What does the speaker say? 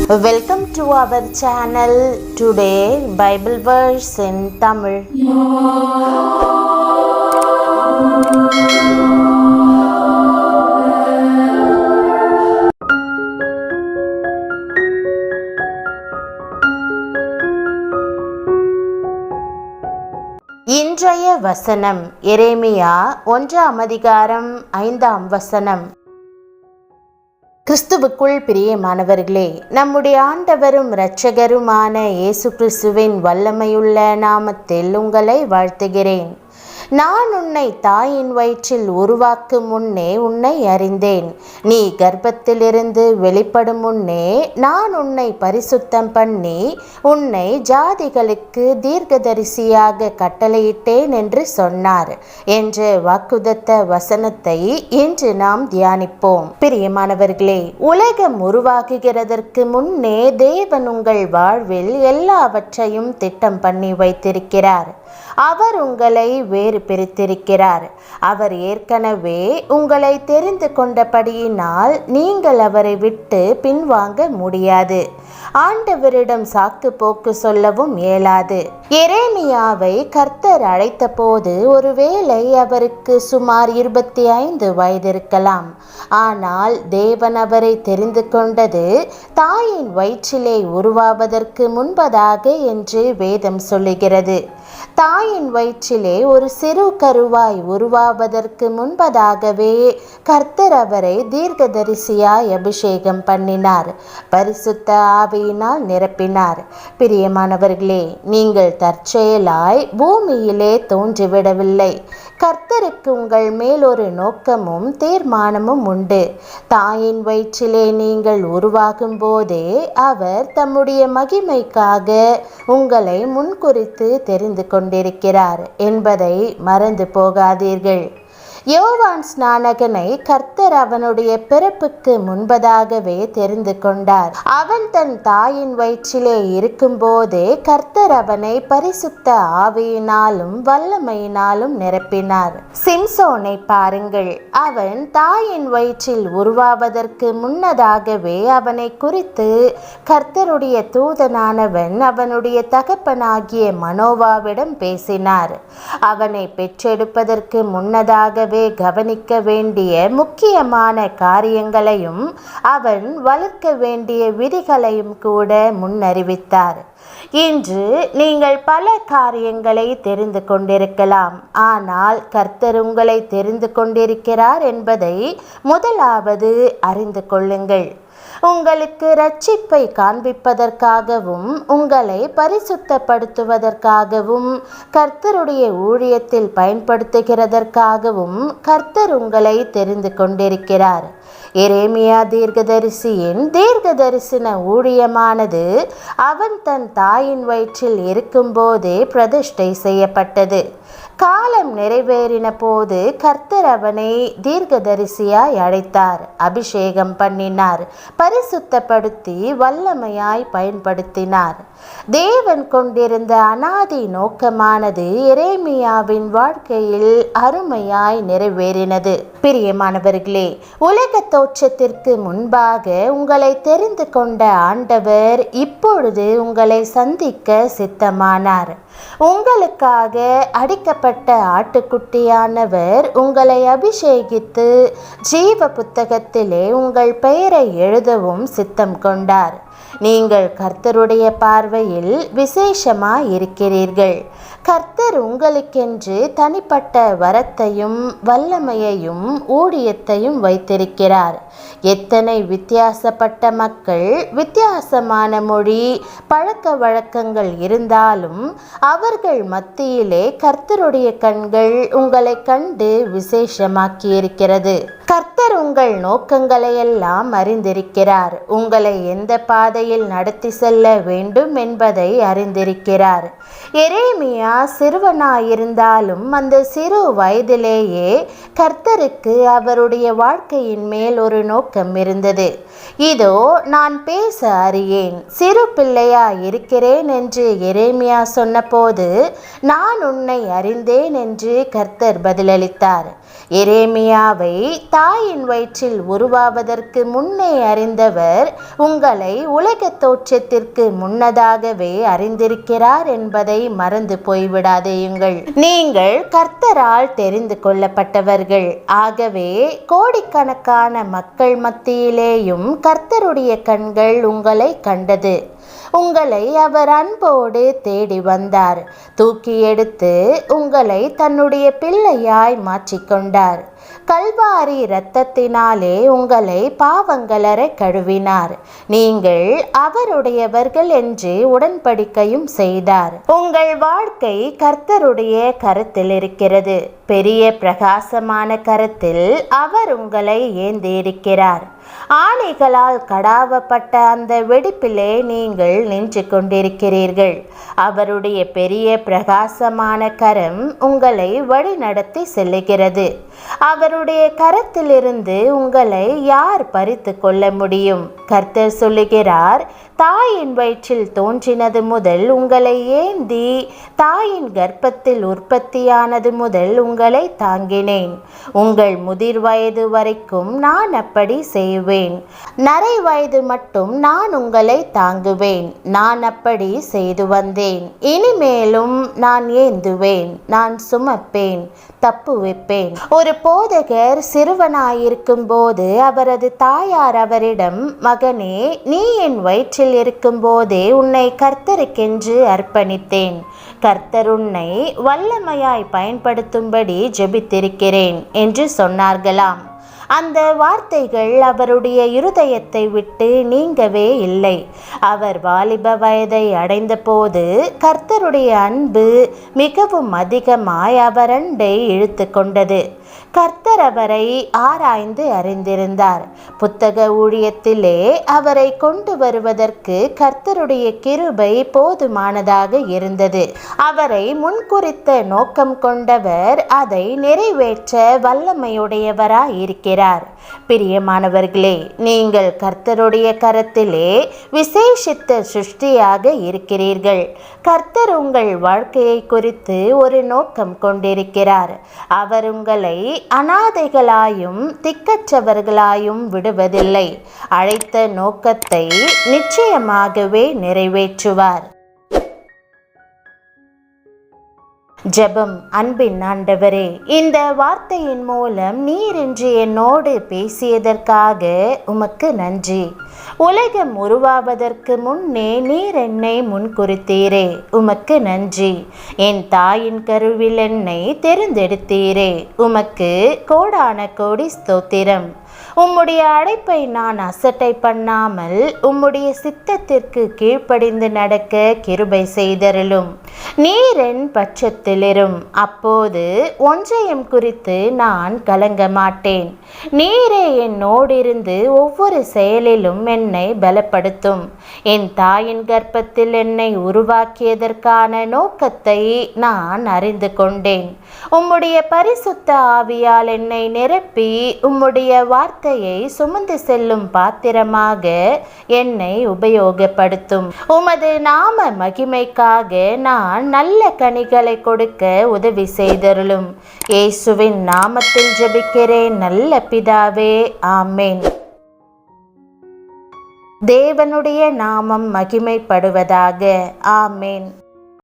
Welcome to our channel. Today Bible verse in Tamil. இன்றைய வசனம் எரேமியா 1:5. கிறிஸ்துவுக்குள் பிரியமானவர்களே, நம்முடைய ஆண்டவரும் இரட்சகருமான இயேசு கிறிஸ்துவின் வல்லமையுள்ள நாமத்தில் உங்களை வாழ்த்துகிறேன். நான் உன்னை தாயின் வயிற்றில் உருவாக்கும் முன்னே உன்னை அறிந்தேன். நீ கர்ப்பத்திலிருந்து வெளிப்படும் முன்னே நான் உன்னை பரிசுத்தம் பண்ணி உன்னை ஜாதிகளுக்கு தீர்க்கதரிசியாக கட்டளையிட்டேன் என்று சொன்னார் என்ற வாக்குதத்த வசனத்தை இன்று நாம் தியானிப்போம். பிரியமானவர்களே, உலகம் உருவாகுகிறதற்கு முன்னே தேவன் உங்கள் வாழ்வில் எல்லாவற்றையும் திட்டம் பண்ணி வைத்திருக்கிறார். அவர் உங்களை வேறு பிரித்திருக்கிறார். அவர் ஏற்கனவே உங்களை தெரிந்து கொண்டபடியினால் நீங்கள் அவரை விட்டு பின்வாங்க முடியாது. ஆண்டவரிடம் சாக்கு போக்கு சொல்லவும் இயலாது. எரேமியாவை கர்த்தர் அழைத்த போது ஒருவேளை அவருக்கு சுமார் 25 வயது இருக்கலாம். ஆனால் தேவன் அவரை தெரிந்து கொண்டது தாயின் வயிற்றிலே உருவாவதற்கு முன்பதாக என்று வேதம் சொல்லுகிறது. தாயின் வயிற்றிலே ஒரு சிறு கருவாய் உருவாவதற்கு முன்பதாகவே கர்த்தர் அவரை தீர்க்கதரிசியாய் அபிஷேகம் பண்ணினார், பரிசுத்த ஆவியினால் நிரப்பினார். பிரியமானவர்களே, நீங்கள் தற்செயலாய் பூமியிலே தோன்றிவிடவில்லை. கர்த்தருக்கு உங்கள் மேல் ஒரு நோக்கமும் தீர்மானமும் உண்டு. தாயின் வயிற்றிலே நீங்கள் உருவாகும் போதே அவர் தம்முடைய மகிமைக்காக உங்களை முன்குறித்து தெரிந்து கொண்டிருக்கிறார் என்பதை மறந்து போகாதீர்கள். யோவான் ஸ்நானகனை கர்த்தர் அவனுடைய பிறப்புக்கு முன்பதாகவே தெரிந்து கொண்டார். அவன் தன் தாயின் வயிற்றிலே இருக்கும் போதே கர்த்தர் அவனை பரிசுத்த ஆவியினாலும் வல்லமையினாலும் நிரப்பினார். சிம்சோனை பாருங்கள். அவன் தாயின் வயிற்றில் உருவாவதற்கு முன்னதாகவே அவனை குறித்து கர்த்தருடைய தூதனானவன் அவனுடைய தகப்பனாகிய மனோவாவிடம் பேசினார். அவனை பெற்றெடுப்பதற்கு முன்னதாகவே கவனிக்க வேண்டிய முக்கியமான காரியங்களையும் அவன் வளர்க்க வேண்டிய விதிகளையும் கூட முன்னறிவித்தார். இன்று நீங்கள் பல காரியங்களை தெரிந்து கொண்டிருக்கலாம். ஆனால் கர்த்தர் உங்களை தெரிந்து கொண்டிருக்கிறார் என்பதை முதலாவது அறிந்து கொள்ளுங்கள். உங்களுக்கு இரட்சிப்பை காண்பிப்பதற்காகவும் உங்களை பரிசுத்தப்படுத்துவதற்காகவும் கர்த்தருடைய ஊழியத்தில் பயன்படுத்துகிறதற்காகவும் கர்த்தர் உங்களை தெரிந்து கொண்டிருக்கிறார். எரேமியா தீர்க்கதரிசியின் தீர்க்கதரிசன ஊழியமானது அவன் தன் தாயின் வயிற்றில் இருக்கும்போதே பிரதிஷ்டை செய்யப்பட்டது. காலம் நிறைவேறின போது கர்த்தர் அவனை தீர்க்கதரிசியாய் அழைத்தார், அபிஷேகம் பண்ணினார், பரிசுத்தப்படுத்தி வல்லமையாய் பயன்படுத்தினார். தேவன் கொண்டிருந்த அனாதி நோக்கமானது எரேமியாவின் வாழ்க்கையில் அருமையாய் நிறைவேறினது. பிரியமானவர்களே, உலக தோற்றத்திற்கு முன்பாக உங்களை தெரிந்து கொண்ட ஆண்டவர் இப்பொழுது உங்களை சந்திக்க சித்தமானார். உங்களுக்காக அடிக்கப்பட்ட ஆட்டுக்குட்டியானவர் உங்களை அபிஷேகித்து ஜீவ புத்தகத்திலே உங்கள் பெயரை எழுதவும் சித்தம் கொண்டார். நீங்கள் கர்த்தருடைய பார்வையில் விசேஷமாய் இருக்கிறீர்கள். கர்த்தர் உங்களுக்கென்று தனிப்பட்ட வரத்தையும் வல்லமையையும் ஊழியத்தையும் வைத்திருக்கிறார். எத்தனை வித்தியாசப்பட்ட மக்கள், வித்தியாசமான மொழி, பழக்க வழக்கங்கள் இருந்தாலும் அவர்கள் மத்தியிலே கர்த்தருடைய கண்கள் உங்களை கண்டு விசேஷமாக்கியிருக்கிறது. கர்த்தர் உங்கள் நோக்கங்களை எல்லாம் அறிந்திருக்கிறார். உங்களை எந்த பாதையில் நடத்தி செல்ல வேண்டும் என்பதை அறிந்திருக்கிறார். எரேமியா சிறுவனாயிருந்தாலும் அந்த சிறு வயதிலேயே கர்த்தருக்கு அவருடைய வாழ்க்கையின் மேல் ஒரு நோக்கம் இருந்தது. இதோ நான் பேச அறியேன், சிறு பிள்ளையா இருக்கிறேன் என்று எரேமியா சொன்னபோது நான் உன்னை அறிந்தேன் என்று கர்த்தர் பதிலளித்தார். எரேமியாவை தாயின் வயிற்றில் உருவாவதற்கு முன்னே அறிந்தவர் உங்களை உலக தோற்றத்திற்கு முன்னதாகவே அறிந்திருக்கிறார் என்பதை மறந்து போய்விடாதேயுங்கள். நீங்கள் கர்த்தரால் தெரிந்து கொள்ளப்பட்டவர்கள். ஆகவே கோடிக்கணக்கான மக்கள் மத்தியிலேயும் கர்த்தருடைய கண்கள் உங்களை கண்டது. உங்களை அவர் அன்போடு தேடி வந்தார். தூக்கி எடுத்து உங்களை தன்னுடைய பிள்ளையாய் மாற்றிக்கொண்டார். கல்வாரி இரத்தத்தினாலே உங்களை பாவங்களற கழுவினார். நீங்கள் அவருடையவர்கள் என்று உடன்படிக்கையும் செய்தார். உங்கள் வாழ்க்கை கர்த்தருடைய கரத்தில் இருக்கிறது. பெரிய பிரகாசமான கரத்தில் அவர் உங்களை ஏந்தியிருக்கிறார். ஆணைகளால் கடாவப்பட்ட அந்த வெடிப்பிலே நீங்கள் நின்று கொண்டிருக்கிறீர்கள். அவருடைய பெரிய பிரகாசமான கரம் உங்களை வழிநடத்தி செல்லுகிறது. அவருடைய கரத்திலிருந்து உங்களை யார் பறித்து கொள்ள முடியும்? கர்த்தர் சொல்லுகிறார், தாயின் வயிற்றில் தோன்றினது முதல் உங்களை ஏந்தி தாயின் கர்ப்பத்தில் உற்பத்தியானது முதல் உங்களை தாங்கினேன். உங்கள் முதிர் வயது வரைக்கும் நான் அப்படி செய்வேன். நரை வயது மட்டும் நான் உங்களை தாங்குவேன். நான் அப்படி செய்து வந்தேன். இனிமேலும் நான் ஏந்துவேன். நான் சுமப்பேன், தப்புவிப்பேன். ஒரு போதகர் சிறுவனாயிருக்கும் போது அவரது தாயார் அவரிடம், மகனே, நீ என் வயிற்றில் இருக்கும் போதே உன்னை கர்த்தருக்கென்று அர்ப்பணித்தேன். கர்த்தர் உன்னை வல்லமையாய் பயன்படுத்தும்படி ஜெபித்திருக்கிறேன் என்று சொன்னார்களாம். அந்த வார்த்தைகள் அவருடைய இருதயத்தை விட்டு நீங்கவே இல்லை. அவர் வாலிப வயதை அடைந்தபோது கர்த்தருடைய அன்பு மிகவும் அதிகமாய் அவரண்டை இழுத்து கொண்டது. கர்த்தர் அவரை ஆராய்ந்து அறிந்திருந்தார். புத்தக ஊழியத்திலே அவரை கொண்டு வருவதற்கு கர்த்தருடைய கிருபை போதுமானதாக இருந்தது. அவரை முன்குறித்த நோக்கம் கொண்டவர் அதை நிறைவேற்ற வல்லமையுடையவராய் இருக்கிறார். பிரியமானவர்களே, நீங்கள் கர்த்தருடைய கரத்திலே விசேஷித்த சிருஷ்டியாக இருக்கிறீர்கள். கர்த்தர் உங்கள் வாழ்க்கையை குறித்து ஒரு நோக்கம் கொண்டிருக்கிறார். அவர் உங்களை அனாதைகளாயும் திக்கற்றவர்களாயும் விடுவதில்லை. அழைத்த நோக்கத்தை நிச்சயமாகவே நிறைவேற்றுவார். ஜெபம். அன்பின் ஆண்டவரே, இந்த வார்த்தையின் மூலம் நீர் இன்று என்னோடு பேசியதற்காக உமக்கு நன்றி. உலகம் உருவாவதற்கு முன்னே நீர் என்னை முன்குறித்தீரே, உமக்கு நன்றி. என் தாயின் கருவில் என்னை தெரிந்தெடுத்தீரே, உமக்கு கோடான கோடி ஸ்தோத்திரம். உம்முடைய அழைப்பை நான் அசட்டை பண்ணாமல் உம்முடைய சித்தத்திற்கு கீழ்ப்படிந்து நடக்க கிருபை செய்தருளும். நீர் என் பட்சத்திலிரும். அப்போது ஒன்றையும் குறித்து நான் கலங்க மாட்டேன். நீரே என்னோடிருந்து ஒவ்வொரு செயலிலும் என்னை பலப்படுத்தும். என் தாயின் கர்ப்பத்தில் என்னை உருவாக்கியதற்கான நோக்கத்தை நான் அறிந்து கொண்டேன். உம்முடைய பரிசுத்த ஆவியால் என்னை நிரப்பி உம்முடைய வார்த்தையை சுமந்து செல்லும் பாத்திரமாக என்னை உபயோகப்படுத்தும். உமது நாம மகிமைக்காக நான் நல்ல கனிகளை கொடுக்க உதவி செய்தருளும். இயேசுவின் நாமத்தில் ஜெபிக்கிறேன் நல்ல பிதாவே, ஆமேன். தேவனுடைய நாமம் மகிமைப்படுவதாக. ஆமேன்.